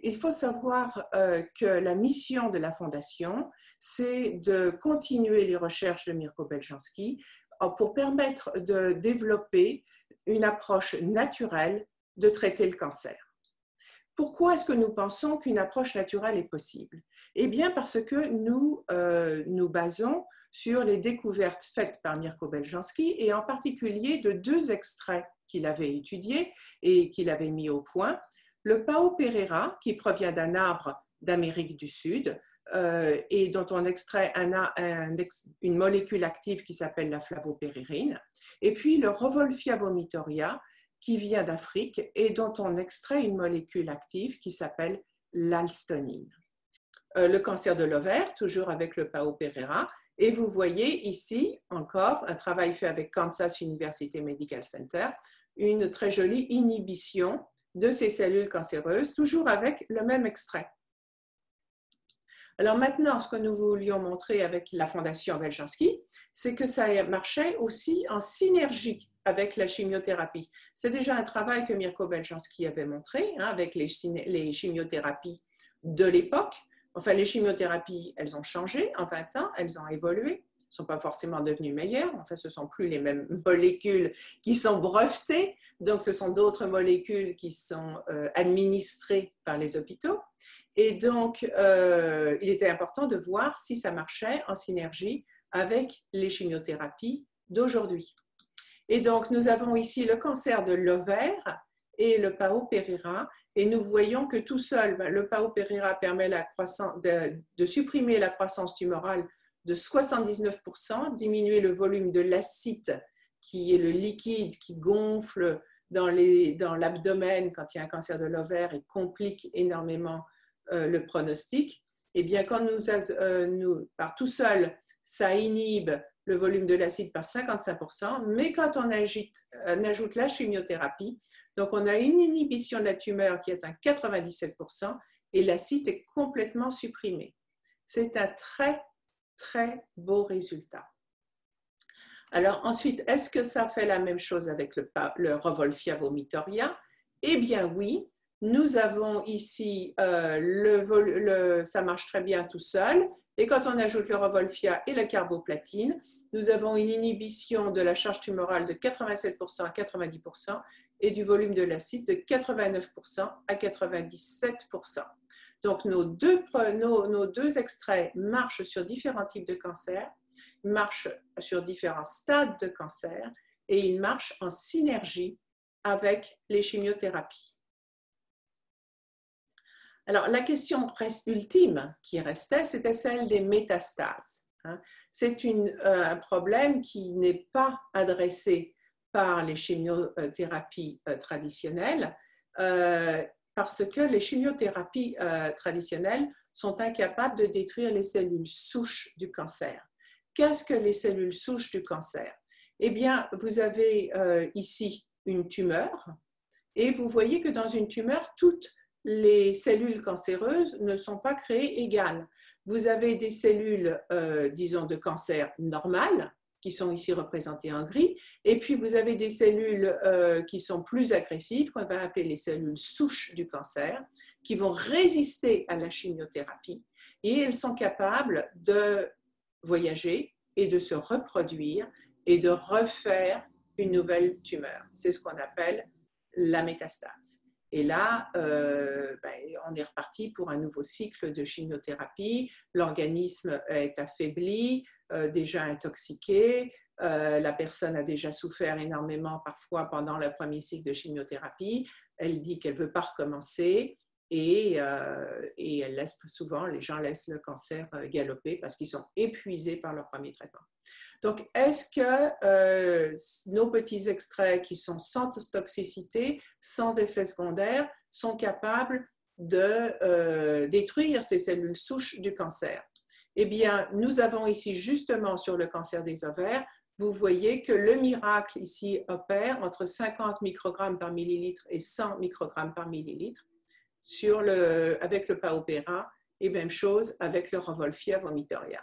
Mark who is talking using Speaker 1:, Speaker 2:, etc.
Speaker 1: Il faut savoir que la mission de la Fondation, c'est de continuer les recherches de Mirko Beljanski pour permettre de développer une approche naturelle de traiter le cancer. Pourquoi est-ce que nous pensons qu'une approche naturelle est possible? Eh bien, parce que nous nous basons sur les découvertes faites par Mirko Beljanski et en particulier de deux extraits qu'il avait étudiés et qu'il avait mis au point. Le Pao Pereira, qui provient d'un arbre d'Amérique du Sud et dont on extrait une molécule active qui s'appelle la flavopéririne, et puis le Rauwolfia vomitoria, qui vient d'Afrique et dont on extrait une molécule active qui s'appelle l'alstonine. Le cancer de l'ovaire, toujours avec le Pao Pereira, et vous voyez ici encore un travail fait avec Kansas University Medical Center, une très jolie inhibition de ces cellules cancéreuses, toujours avec le même extrait. Alors maintenant, ce que nous voulions montrer avec la Fondation Beljanski, c'est que ça marchait aussi en synergie avec la chimiothérapie. C'est déjà un travail que Mirko Beljanski avait montré avec les chimiothérapies de l'époque. Enfin, les chimiothérapies, elles ont changé en 20 ans, elles ont évolué, elles ne sont pas forcément devenues meilleures. Enfin, ce ne sont plus les mêmes molécules qui sont brevetées, donc ce sont d'autres molécules qui sont administrées par les hôpitaux. Et donc, il était important de voir si ça marchait en synergie avec les chimiothérapies d'aujourd'hui. Et donc, nous avons ici le cancer de l'ovaire et le Pao Pereira. Et nous voyons que tout seul, le Pao Pereira permet de supprimer la croissance tumorale de 79%, diminuer le volume de l'acide, qui est le liquide qui gonfle dans l'abdomen quand il y a un cancer de l'ovaire et complique énormément le pronostic. Et bien, quand par tout seul, ça inhibe le volume de l'acide par 55%, mais quand on ajoute la chimiothérapie, donc on a une inhibition de la tumeur qui atteint 97% et l'acide est complètement supprimé. C'est un très, très beau résultat. Alors ensuite, est-ce que ça fait la même chose avec le Rauwolfia vomitoria? Eh bien oui, nous avons ici, ça marche très bien tout seul, et quand on ajoute le Rauwolfia et la carboplatine, nous avons une inhibition de la charge tumorale de 87% à 90% et du volume de l'acide de 89% à 97%. Donc nos deux extraits marchent sur différents types de cancers, marchent sur différents stades de cancer et ils marchent en synergie avec les chimiothérapies. Alors, la question ultime qui restait, c'était celle des métastases. C'est un problème qui n'est pas adressé par les chimiothérapies traditionnelles parce que les chimiothérapies traditionnelles sont incapables de détruire les cellules souches du cancer. Qu'est-ce que les cellules souches du cancer? Eh bien, vous avez ici une tumeur et vous voyez que dans une tumeur, toutes les cellules cancéreuses ne sont pas créées égales. Vous avez des cellules, disons, de cancer normales, qui sont ici représentées en gris, et puis vous avez des cellules qui sont plus agressives, qu'on va appeler les cellules souches du cancer, qui vont résister à la chimiothérapie, et elles sont capables de voyager et de se reproduire et de refaire une nouvelle tumeur. C'est ce qu'on appelle la métastase. Et là, on est reparti pour un nouveau cycle de chimiothérapie. L'organisme est affaibli, déjà intoxiqué. La personne a déjà souffert énormément parfois pendant le premier cycle de chimiothérapie. Elle dit qu'elle ne veut pas recommencer et elle laisse souvent, les gens laissent le cancer galoper parce qu'ils sont épuisés par leur premier traitement. Donc, est-ce que nos petits extraits qui sont sans toxicité, sans effet secondaire, sont capables de détruire ces cellules souches du cancer? Eh bien, nous avons ici justement sur le cancer des ovaires, vous voyez que le miracle ici opère entre 50 microgrammes par millilitre et 100 microgrammes par millilitre avec le Pao Pereira et même chose avec le Rauwolfia vomitoria.